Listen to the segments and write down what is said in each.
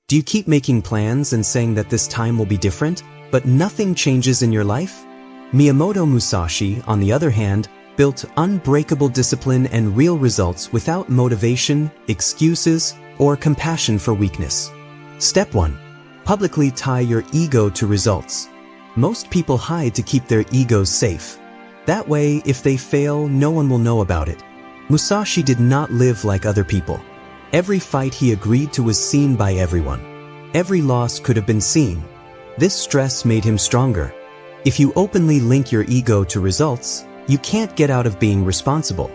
Do you keep making plans and saying that this time will be different, but nothing changes in your life? Miyamoto Musashi, on the other hand, built unbreakable discipline and real results without motivation, excuses, or compassion for weakness. Step 1. Publicly tie your ego to results. Most people hide to keep their egos safe. That way, if they fail, no one will know about it. Musashi did not live like other people. Every fight he agreed to was seen by everyone. Every loss could have been seen. This stress made him stronger. If you openly link your ego to results, you can't get out of being responsible.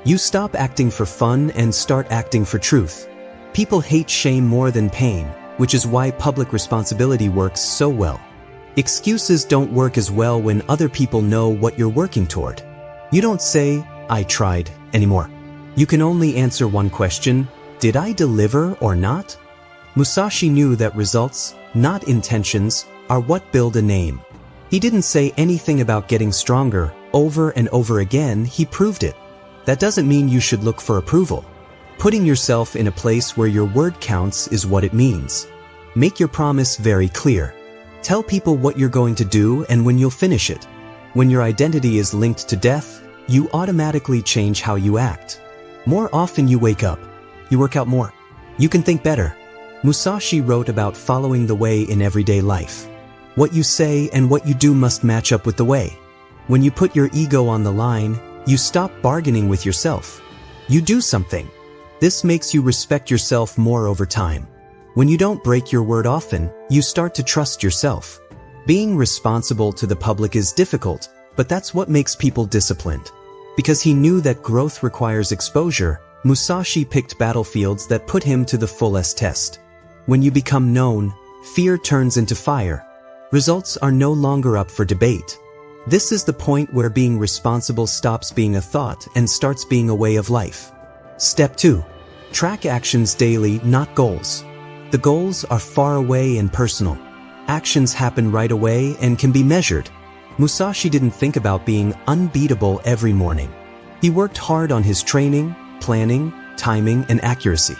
You stop acting for fun and start acting for truth. People hate shame more than pain, which is why public responsibility works so well. Excuses don't work as well when other people know what you're working toward. You don't say, "I tried," anymore. You can only answer one question: did I deliver or not? Musashi knew that results, not intentions, are what build a name. He didn't say anything about getting stronger. Over and over again, he proved it. That doesn't mean you should look for approval. Putting yourself in a place where your word counts is what it means. Make your promise very clear. Tell people what you're going to do and when you'll finish it. When your identity is linked to death, you automatically change how you act. More often you wake up. You work out more. You can think better. Musashi wrote about following the way in everyday life. What you say and what you do must match up with the way. When you put your ego on the line, you stop bargaining with yourself. You do something. This makes you respect yourself more over time. When you don't break your word often, you start to trust yourself. Being responsible to the public is difficult, but that's what makes people disciplined. Because he knew that growth requires exposure, Musashi picked battlefields that put him to the fullest test. When you become known, fear turns into fire. Results are no longer up for debate. This is the point where being responsible stops being a thought and starts being a way of life. Step 2. Track actions daily, not goals. The goals are far away and personal. Actions happen right away and can be measured. Musashi didn't think about being unbeatable every morning. He worked hard on his training, planning, timing, and accuracy.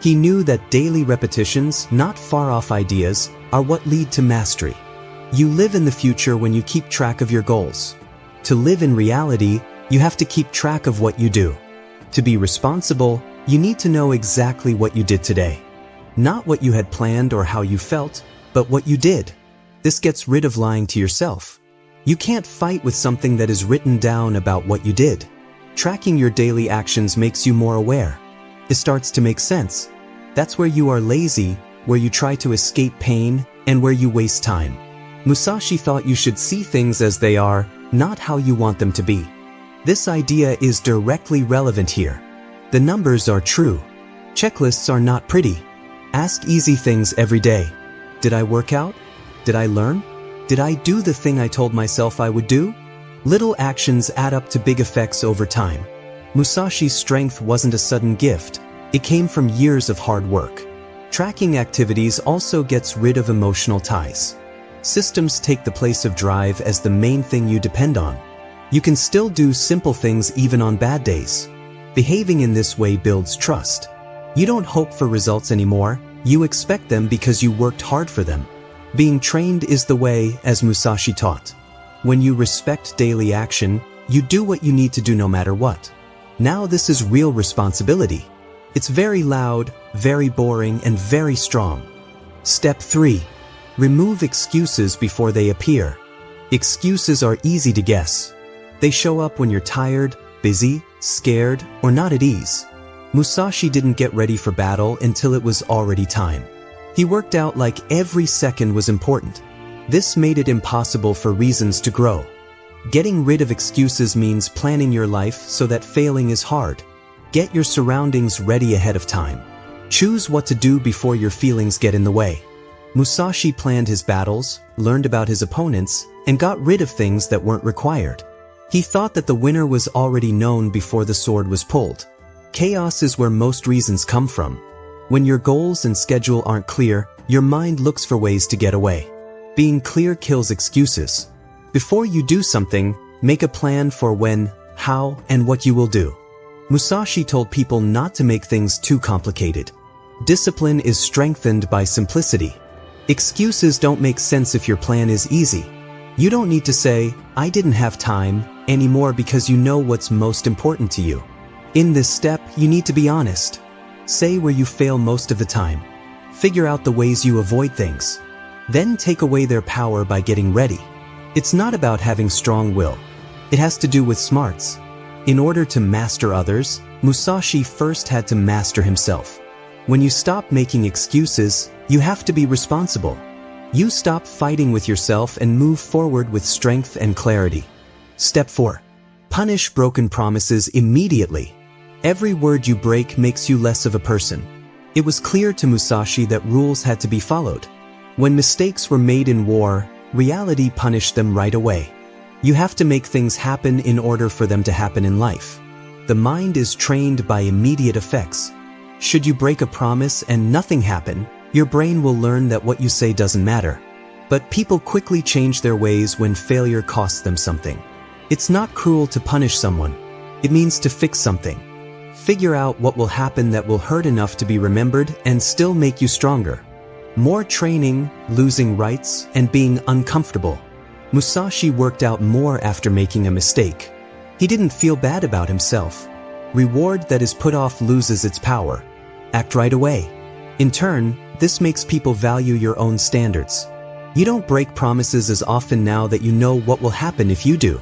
He knew that daily repetitions, not far-off ideas, are what lead to mastery. You live in the future when you keep track of your goals. To live in reality, you have to keep track of what you do. To be responsible, you need to know exactly what you did today. Not what you had planned or how you felt, but what you did. This gets rid of lying to yourself. You can't fight with something that is written down about what you did. Tracking your daily actions makes you more aware. It starts to make sense. That's where you are lazy, where you try to escape pain, and where you waste time. Musashi thought you should see things as they are, not how you want them to be. This idea is directly relevant here. The numbers are true. Checklists are not pretty. Ask easy things every day. Did I work out? Did I learn? Did I do the thing I told myself I would do? Little actions add up to big effects over time. Musashi's strength wasn't a sudden gift. It came from years of hard work. Tracking activities also gets rid of emotional ties. Systems take the place of drive as the main thing you depend on. You can still do simple things even on bad days. Behaving in this way builds trust. You don't hope for results anymore, you expect them because you worked hard for them. Being trained is the way, as Musashi taught. When you respect daily action, you do what you need to do no matter what. Now this is real responsibility. It's very loud, very boring, and very strong. Step 3. Remove excuses before they appear. Excuses are easy to guess. They show up when you're tired, busy, scared, or not at ease. Musashi didn't get ready for battle until it was already time. He worked out like every second was important. This made it impossible for reasons to grow. Getting rid of excuses means planning your life so that failing is hard. Get your surroundings ready ahead of time. Choose what to do before your feelings get in the way. Musashi planned his battles, learned about his opponents, and got rid of things that weren't required. He thought that the winner was already known before the sword was pulled. Chaos is where most reasons come from. When your goals and schedule aren't clear, your mind looks for ways to get away. Being clear kills excuses. Before you do something, make a plan for when, how, and what you will do. Musashi told people not to make things too complicated. Discipline is strengthened by simplicity. Excuses don't make sense if your plan is easy. You don't need to say, "I didn't have time," anymore because you know what's most important to you. In this step, you need to be honest. Say where you fail most of the time. Figure out the ways you avoid things. Then take away their power by getting ready. It's not about having strong will. It has to do with smarts. In order to master others, Musashi first had to master himself. When you stop making excuses, you have to be responsible. You stop fighting with yourself and move forward with strength and clarity. Step 4. Punish broken promises immediately. Every word you break makes you less of a person. It was clear to Musashi that rules had to be followed. When mistakes were made in war, reality punished them right away. You have to make things happen in order for them to happen in life. The mind is trained by immediate effects. Should you break a promise and nothing happen, your brain will learn that what you say doesn't matter. But people quickly change their ways when failure costs them something. It's not cruel to punish someone. It means to fix something. Figure out what will happen that will hurt enough to be remembered and still make you stronger. More training, losing rights, and being uncomfortable. Musashi worked out more after making a mistake. He didn't feel bad about himself. Reward that is put off loses its power. Act right away. In turn, this makes people value your own standards. You don't break promises as often now that you know what will happen if you do.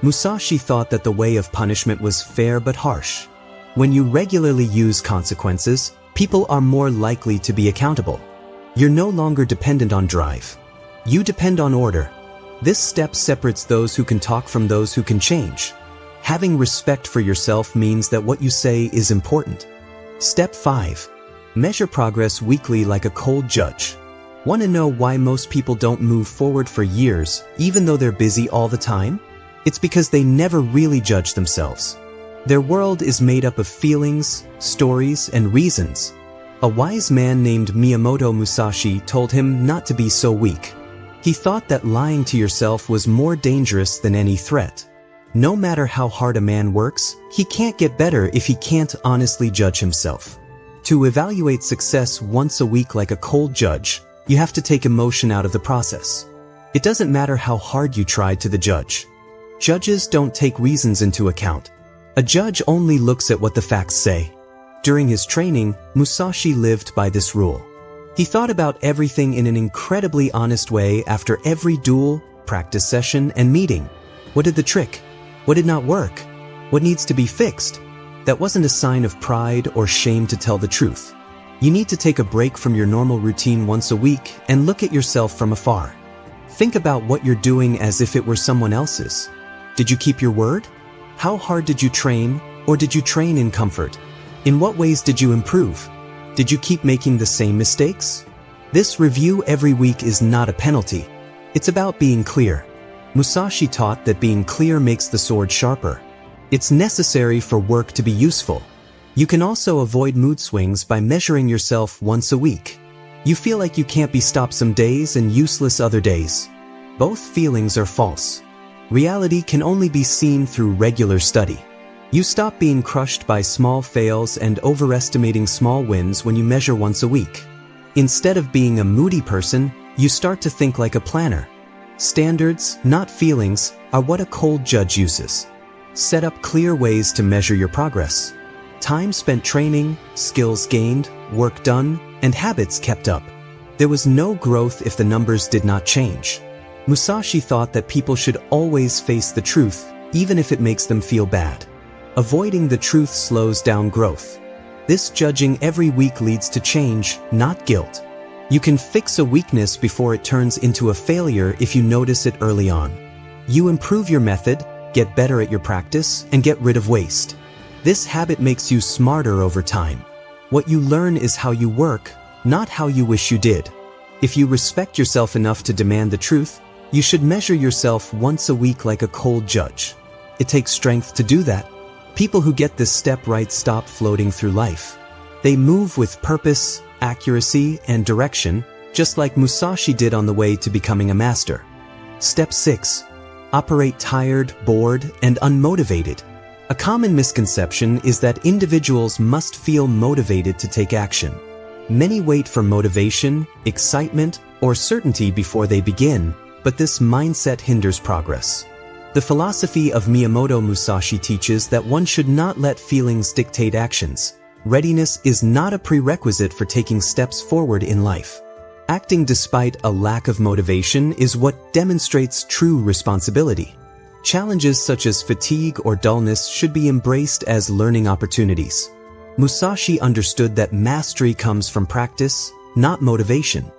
Musashi thought that the way of punishment was fair but harsh. When you regularly use consequences, people are more likely to be accountable. You're no longer dependent on drive. You depend on order. This step separates those who can talk from those who can change. Having respect for yourself means that what you say is important. Step 5. Measure progress weekly like a cold judge. Want to know why most people don't move forward for years, even though they're busy all the time? It's because they never really judge themselves. Their world is made up of feelings, stories, and reasons. A wise man named Miyamoto Musashi told him not to be so weak. He thought that lying to yourself was more dangerous than any threat. No matter how hard a man works, he can't get better if he can't honestly judge himself. To evaluate success once a week like a cold judge, you have to take emotion out of the process. It doesn't matter how hard you tried to the judge. Judges don't take reasons into account. A judge only looks at what the facts say. During his training, Musashi lived by this rule. He thought about everything in an incredibly honest way after every duel, practice session, and meeting. What did the trick? What did not work? What needs to be fixed? That wasn't a sign of pride or shame to tell the truth. You need to take a break from your normal routine once a week and look at yourself from afar. Think about what you're doing as if it were someone else's. Did you keep your word? How hard did you train, or did you train in comfort? In what ways did you improve? Did you keep making the same mistakes? This review every week is not a penalty. It's about being clear. Musashi taught that being clear makes the sword sharper. It's necessary for work to be useful. You can also avoid mood swings by measuring yourself once a week. You feel like you can't be stopped some days and useless other days. Both feelings are false. Reality can only be seen through regular study. You stop being crushed by small fails and overestimating small wins when you measure once a week. Instead of being a moody person, you start to think like a planner. Standards, not feelings, are what a cold judge uses. Set up clear ways to measure your progress. Time spent training, skills gained, work done, and habits kept up. There was no growth if the numbers did not change. Musashi thought that people should always face the truth, even if it makes them feel bad. Avoiding the truth slows down growth. This judging every week leads to change, not guilt. You can fix a weakness before it turns into a failure if you notice it early on. You improve your method, get better at your practice, and get rid of waste. This habit makes you smarter over time. What you learn is how you work, not how you wish you did. If you respect yourself enough to demand the truth, you should measure yourself once a week like a cold judge. It takes strength to do that. People who get this step right stop floating through life. They move with purpose, accuracy, and direction, just like Musashi did on the way to becoming a master. Step 6. Operate tired, bored, and unmotivated. A common misconception is that individuals must feel motivated to take action. Many wait for motivation, excitement, or certainty before they begin, but this mindset hinders progress. The philosophy of Miyamoto Musashi teaches that one should not let feelings dictate actions. Readiness is not a prerequisite for taking steps forward in life. Acting despite a lack of motivation is what demonstrates true responsibility. Challenges such as fatigue or dullness should be embraced as learning opportunities. Musashi understood that mastery comes from practice, not motivation.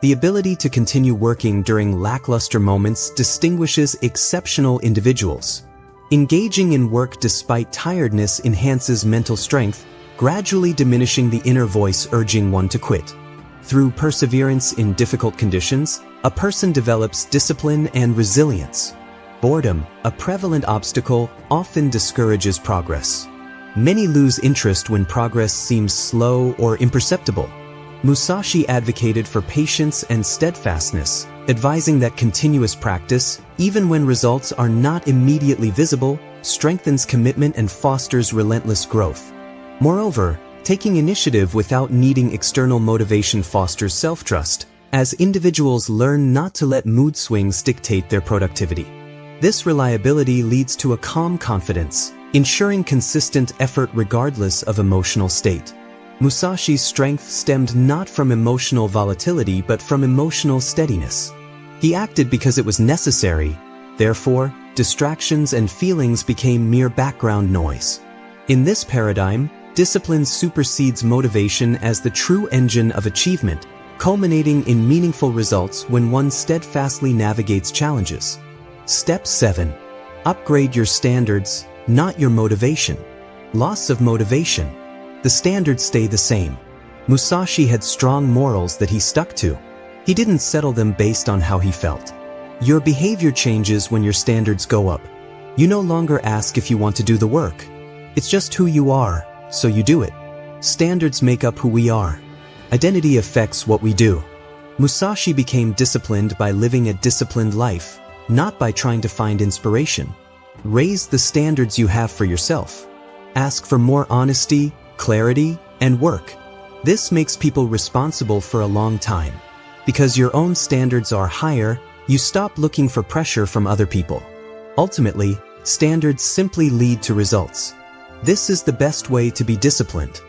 The ability to continue working during lackluster moments distinguishes exceptional individuals. Engaging in work despite tiredness enhances mental strength, gradually diminishing the inner voice urging one to quit. Through perseverance in difficult conditions, a person develops discipline and resilience. Boredom, a prevalent obstacle, often discourages progress. Many lose interest when progress seems slow or imperceptible. Musashi advocated for patience and steadfastness, advising that continuous practice, even when results are not immediately visible, strengthens commitment and fosters relentless growth. Moreover, taking initiative without needing external motivation fosters self-trust, as individuals learn not to let mood swings dictate their productivity. This reliability leads to a calm confidence, ensuring consistent effort regardless of emotional state. Musashi's strength stemmed not from emotional volatility but from emotional steadiness. He acted because it was necessary, therefore, distractions and feelings became mere background noise. In this paradigm, discipline supersedes motivation as the true engine of achievement, culminating in meaningful results when one steadfastly navigates challenges. Step 7. Upgrade your standards, not your motivation. Loss of motivation. The standards stay the same. Musashi had strong morals that he stuck to. He didn't settle them based on how he felt. Your behavior changes when your standards go up. You no longer ask if you want to do the work. It's just who you are, so you do it. Standards make up who we are. Identity affects what we do. Musashi became disciplined by living a disciplined life, not by trying to find inspiration. Raise the standards you have for yourself. Ask for more honesty, clarity, and work. This makes people responsible for a long time. Because your own standards are higher, you stop looking for pressure from other people. Ultimately, standards simply lead to results. This is the best way to be disciplined.